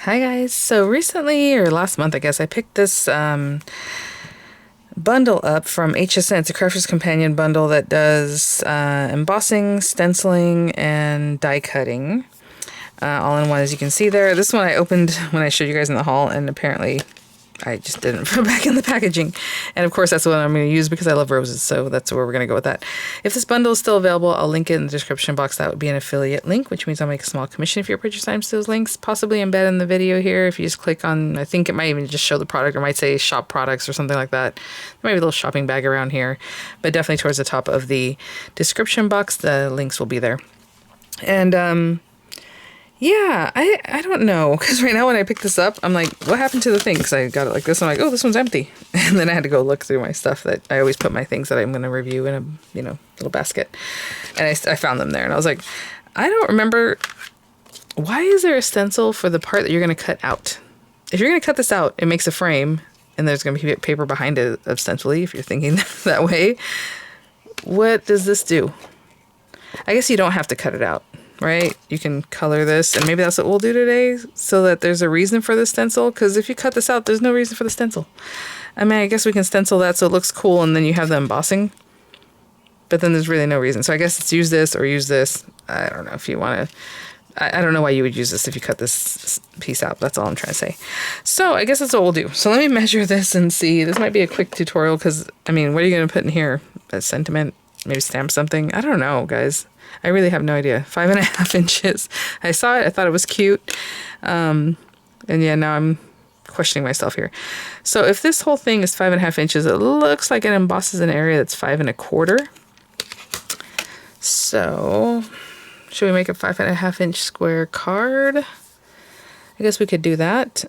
Hi guys, so recently, or last month I guess, I picked this bundle up from HSN. It's a Crafter's Companion bundle that does embossing, stenciling, and die cutting all in one, as you can see there. This one I opened when I showed you guys in the haul, and apparently I just didn't put it back in the packaging. And of course that's what I'm going to use because I love roses, so that's where we're going to go with that. If this bundle is still available, I'll link it in the description box. That would be an affiliate link, which means I'll make a small commission if you purchase items to those links, possibly embed in the video here. If you just click on, I think it might even just show the product, or might say shop products or something like that. There might be a little shopping bag around here, but definitely towards the top of the description box, the links will be there. And yeah, I don't know, because right now when I picked this up, I'm like, what happened to the thing? Because I got it like this, I'm like, oh, this one's empty. And then I had to go look through my stuff that I always put my things that I'm going to review in a, little basket. And I found them there, and I was like, I don't remember, why is there a stencil for the part that you're going to cut out? If you're going to cut this out, it makes a frame, and there's going to be paper behind it, ostensibly, if you're thinking that way. What does this do? I guess you don't have to cut it out. Right? You can color this, and maybe that's what we'll do today, so that there's a reason for the stencil, because if you cut this out, there's no reason for the stencil. I mean, I guess we can stencil that so it looks cool, and then you have the embossing, but then there's really no reason. So I guess it's use this or use this. I don't know if you want to, I don't know why you would use this if you cut this piece out. That's all I'm trying to say. So I guess that's what we'll do. So let me measure this and see. This might be a quick tutorial, because, I mean, what are you going to put in here? A sentiment? Maybe stamp something? I don't know, guys. I really have no idea. 5.5 inches. I saw it. I thought it was cute. And yeah, now I'm questioning myself here. So if this whole thing is 5.5 inches, it looks like it embosses an area that's 5.25. So should we make a 5.5 inch square card? I guess we could do that.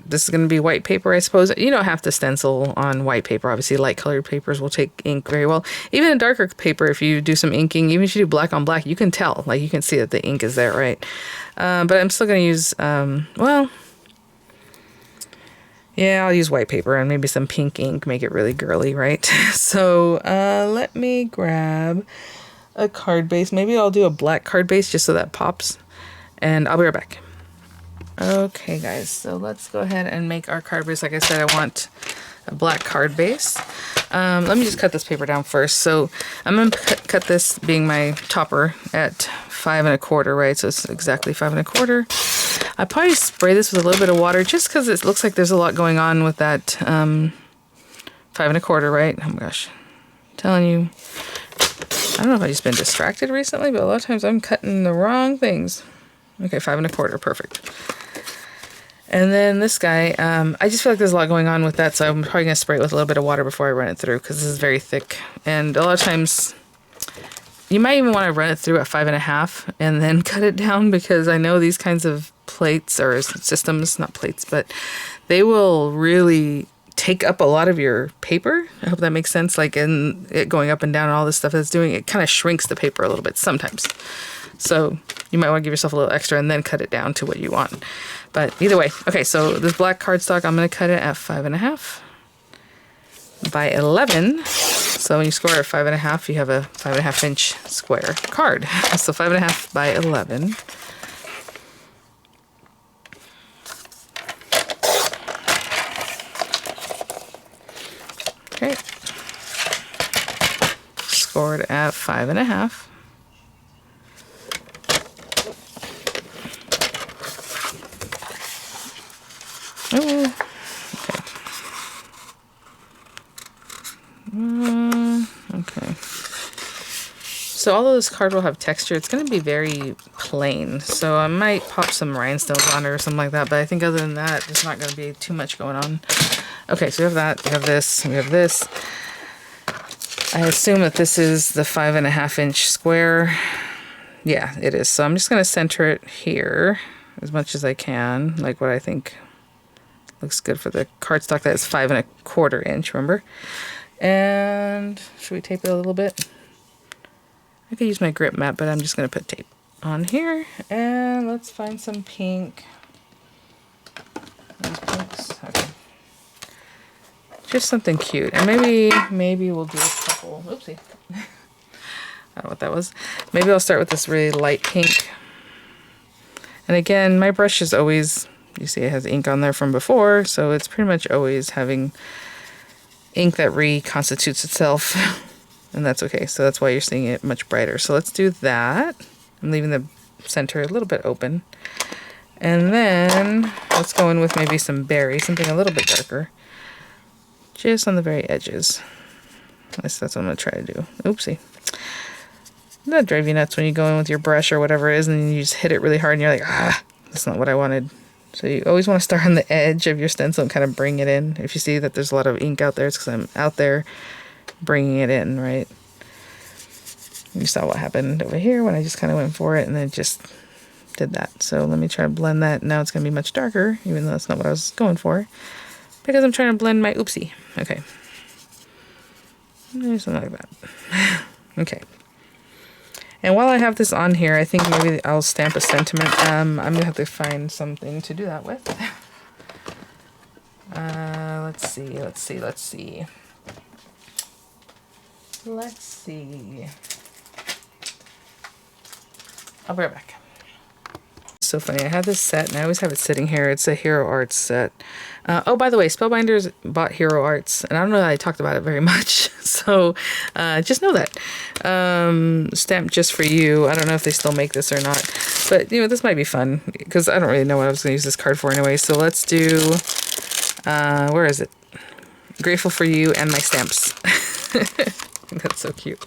This is going to be white paper, I suppose. You don't have to stencil on white paper. Obviously, light colored papers will take ink very well. Even a darker paper, if you do some inking, even if you do black on black, you can tell. Like, you can see that the ink is there, right? But I'm still going to use, well, yeah, I'll use white paper and maybe some pink ink, make it really girly, right? So let me grab a card base. Maybe I'll do a black card base just so that pops. And I'll be right back. Okay guys, so let's go ahead and make our card base. Like I said, I want a black card base. Let me just cut this paper down first. So I'm going to cut this, being my topper, at 5.25, right? So it's exactly 5.25. I probably spray this with a little bit of water just because it looks like there's a lot going on with that 5.25, right? Oh my gosh, I'm telling you. I don't know if I've just been distracted recently, but a lot of times I'm cutting the wrong things. Okay, 5.25, perfect. And then this guy, I just feel like there's a lot going on with that, so I'm probably going to spray it with a little bit of water before I run it through, because this is very thick. And a lot of times, you might even want to run it through at 5.5 and then cut it down, because I know these kinds of plates, or systems, not plates, but they will really take up a lot of your paper. I hope that makes sense. Like, in it going up and down and all this stuff that's doing, it kind of shrinks the paper a little bit sometimes. So you might want to give yourself a little extra and then cut it down to what you want. But either way, okay, so this black cardstock, I'm going to cut it at 5.5 by 11. So when you score at 5.5, you have a 5.5 inch square card. So 5.5 by 11. Okay. Scored at 5.5. Oh, okay. Okay. So although this card will have texture, it's going to be very plain. So I might pop some rhinestones on it or something like that. But I think other than that, there's not going to be too much going on. Okay, so we have that. We have this. We have this. I assume that this is the 5.5 inch square. Yeah, it is. So I'm just going to center it here as much as I can, like what I think looks good for the cardstock. That is 5.25 inch, remember? And should we tape it a little bit? I could use my grip mat, but I'm just going to put tape on here. And let's find some pink. These pinks. Okay. Just something cute. And maybe we'll do a couple. Oopsie. I don't know what that was. Maybe I'll start with this really light pink. And again, my brush is always, you see it has ink on there from before, so it's pretty much always having ink that reconstitutes itself, and that's okay. So that's why you're seeing it much brighter. So let's do that. I'm leaving the center a little bit open. And then let's go in with maybe some berry, something a little bit darker, just on the very edges. That's what I'm going to try to do. Oopsie. That drive you nuts when you go in with your brush or whatever it is, and you just hit it really hard and you're like, ah, that's not what I wanted. So you always want to start on the edge of your stencil and kind of bring it in. If you see that there's a lot of ink out there, it's because I'm out there bringing it in, right? You saw what happened over here when I just kind of went for it and then just did that. So let me try to blend that. Now it's going to be much darker, even though that's not what I was going for, because I'm trying to blend my oopsie. Okay. Something like that. Okay. And while I have this on here, I think maybe I'll stamp a sentiment. I'm going to have to find something to do that with. Let's see. I'll be right back. So funny. I have this set and I always have it sitting here. It's a Hero Arts set. Oh, by the way, Spellbinders bought Hero Arts, and I don't know that I talked about it very much. So just know that. Stamped just for you. I don't know if they still make this or not, but you know, this might be fun because I don't really know what I was going to use this card for anyway. So let's do, where is it? Grateful for you and my stamps. That's so cute.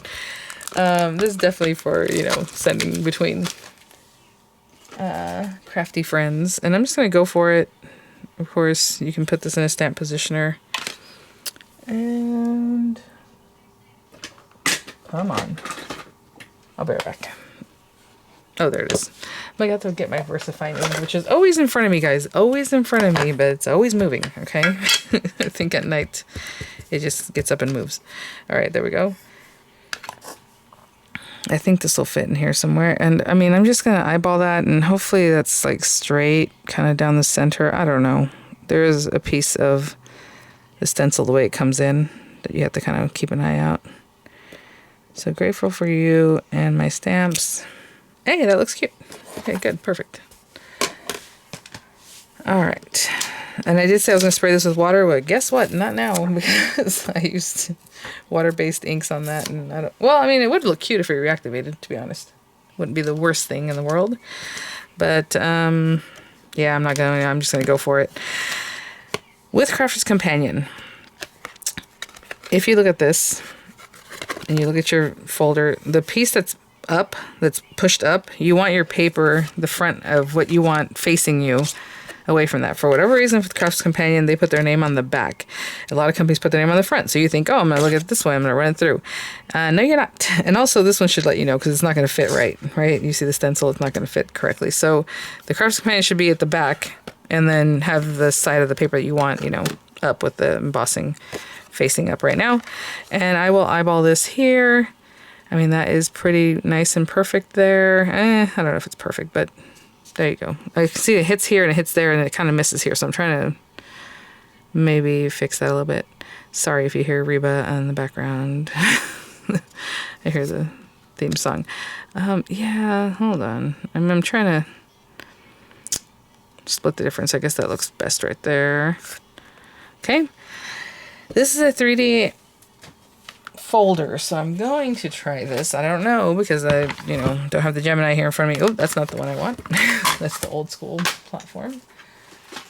This is definitely for, you know, sending between crafty friends, and I'm just going to go for it. Of course, you can put this in a stamp positioner. And come on. I'll be right back. Oh, there it is. I got to get my VersaFine in, which is always in front of me, guys. Always in front of me, but it's always moving, okay? I think at night it just gets up and moves. All right, there we go. I think this will fit in here somewhere. And I mean, I'm just going to eyeball that, and hopefully that's like straight kind of down the center. I don't know. There is a piece of the stencil, the way it comes in, that you have to kind of keep an eye out. So grateful for you and my stamps. Hey, that looks cute. Okay, good. Perfect. All right. And I did say I was going to spray this with water, but guess what? Not now, because I used water-based inks on that. And I don't, well, I mean, it would look cute if it reactivated, to be honest. Wouldn't be the worst thing in the world. But, yeah, I'm just going to go for it. With Crafter's Companion, if you look at this, and you look at your folder, the piece that's up, that's pushed up, you want your paper, the front of what you want facing you, away from that. For whatever reason, for the Crafter's Companion, they put their name on the back. A lot of companies put their name on the front. So you think, oh, I'm going to look at it this way. I'm going to run it through. No, you're not. And also, this one should let you know because it's not going to fit right? You see the stencil, it's not going to fit correctly. So the Crafter's Companion should be at the back and then have the side of the paper that you want, you know, up with the embossing facing up right now. And I will eyeball this here. I mean, that is pretty nice and perfect there. I don't know if it's perfect, but there you go. I can see it hits here and it hits there and it kind of misses here. So I'm trying to maybe fix that a little bit. Sorry if you hear Reba in the background. I hear the theme song. Yeah, hold on. I'm trying to split the difference. I guess that looks best right there. Okay. This is a 3D folder, so I'm going to try this. I don't know because I, you know, don't have the Gemini here in front of me. Oh, that's not the one I want. That's the old school platform.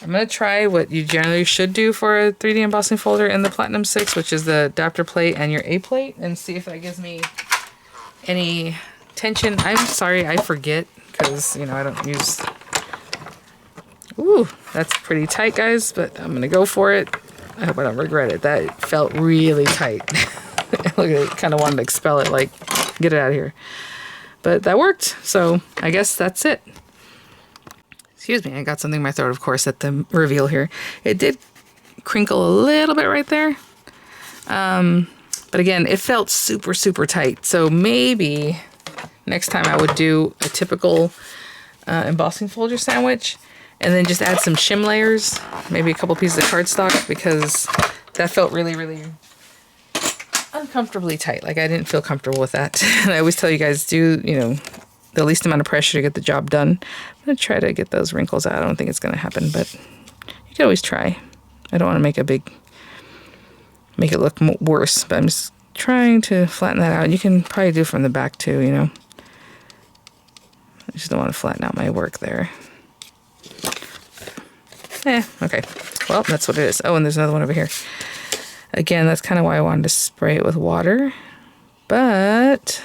I'm going to try what you generally should do for a 3D embossing folder in the Platinum 6, which is the adapter plate and your A plate, and see if that gives me any tension. I'm sorry, I forget because, you know, I don't use... Ooh, that's pretty tight, guys, but I'm going to go for it. I hope I don't regret it. That felt really tight. Look at it, kind of wanted to expel it, like, get it out of here. But that worked, so I guess that's it. Excuse me, I got something in my throat, of course, at the reveal here. It did crinkle a little bit right there. But again, it felt super, super tight. So maybe next time I would do a typical embossing folder sandwich and then just add some shim layers, maybe a couple pieces of cardstock, because that felt really, really uncomfortably tight. Like, I didn't feel comfortable with that. And I always tell you guys, do, you know, the least amount of pressure to get the job done. I'm going to try to get those wrinkles out. I don't think it's going to happen, but you can always try. I don't want to make it look worse, but I'm just trying to flatten that out. You can probably do it from the back too, you know. I just don't want to flatten out my work there. Okay. Well, that's what it is. Oh, and there's another one over here. Again, that's kind of why I wanted to spray it with water, but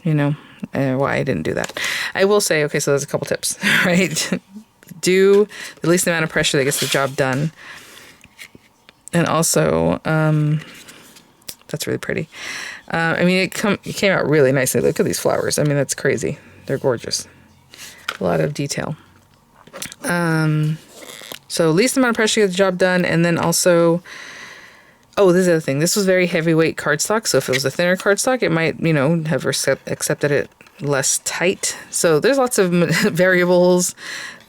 you know, why I didn't do that. I will say, okay, so there's a couple tips, right? Do the least amount of pressure that gets the job done. And also, that's really pretty. I mean, it came out really nicely. Look at these flowers. I mean, that's crazy. They're gorgeous. A lot of detail. So least amount of pressure to get the job done. And then also, oh, this is the other thing. This was very heavyweight cardstock. So if it was a thinner cardstock, it might, you know, have accepted it less tight. So there's lots of variables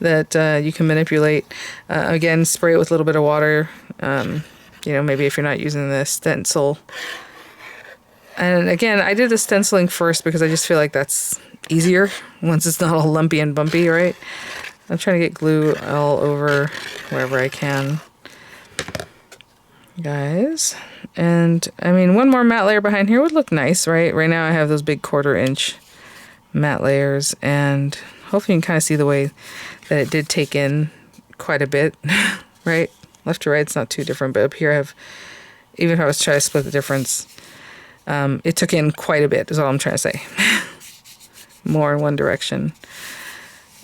that you can manipulate. Again, spray it with a little bit of water. You know, maybe if you're not using the stencil. And again, I did the stenciling first because I just feel like that's easier once it's not all lumpy and bumpy, right? I'm trying to get glue all over wherever I can, guys. And I mean, one more matte layer behind here would look nice, right? Right now I have those big 1/4 inch matte layers, and hopefully you can kind of see the way that it did take in quite a bit, right? Left to right, it's not too different, but up here I have, even if I was trying to split the difference, it took in quite a bit, is all I'm trying to say. More in one direction.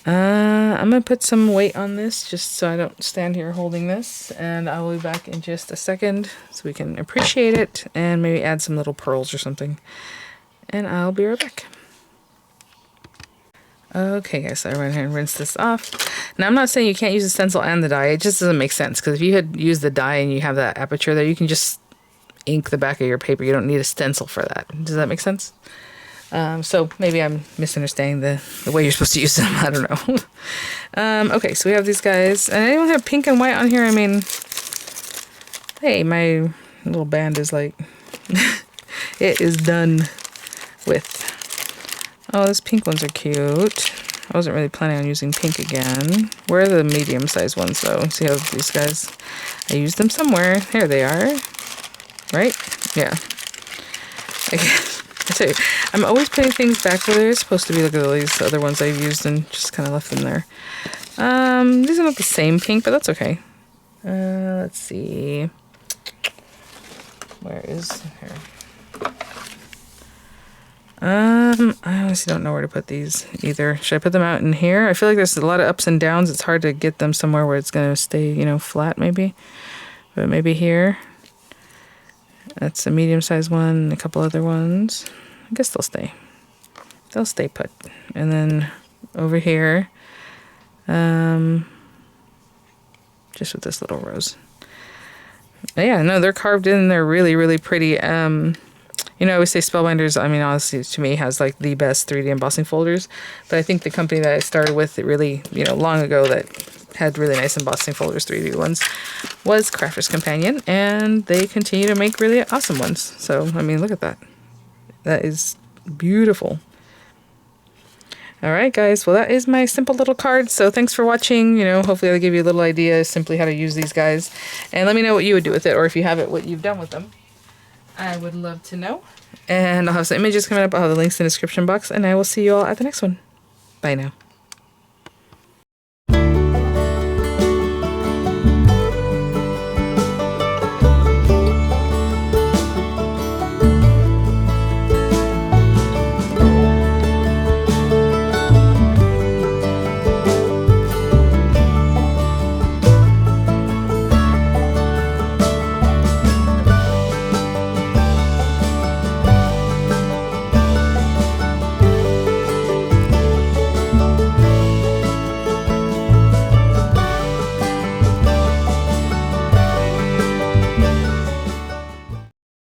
I'm going to put some weight on this just so I don't stand here holding this, and I will be back in just a second so we can appreciate it and maybe add some little pearls or something. And I'll be right back. Okay guys, so I went ahead and rinsed this off. Now I'm not saying you can't use the stencil and the dye, it just doesn't make sense, because if you had used the dye and you have that aperture there, you can just ink the back of your paper. You don't need a stencil for that. Does that make sense? So maybe I'm misunderstanding the way you're supposed to use them. I don't know. Okay, so we have these guys. And anyone have pink and white on here? I mean, hey, my little band is like, it is done with. Oh, those pink ones are cute. I wasn't really planning on using pink again. Where are the medium-sized ones, though? See how these guys, I used them somewhere. Here they are. Right? Yeah. I tell you, I'm always putting things back where they're supposed to be. Look at all these other ones I've used and just kind of left them there. These are not the same pink, but that's okay. Let's see. Where is here? I honestly don't know where to put these either. Should I put them out in here? I feel like there's a lot of ups and downs. It's hard to get them somewhere where it's going to stay, you know, flat maybe. But maybe here. That's a medium-sized one, and a couple other ones. I guess they'll stay. They'll stay put. And then over here, just with this little rose. But yeah, no, they're carved in. They're really, really pretty. You know, I always say Spellbinders, I mean, honestly, to me, has like the best 3D embossing folders. But I think the company that I started with, it really, you know, long ago, that had really nice embossing folders, 3D ones, was Crafter's Companion. And they continue to make really awesome ones. So, I mean, look at that. That is beautiful. All right, guys. Well, that is my simple little card. So thanks for watching. You know, hopefully I'll give you a little idea simply how to use these guys. And let me know what you would do with it, or if you have it, what you've done with them. I would love to know. And I'll have some images coming up. I'll have the links in the description box. And I will see you all at the next one. Bye now.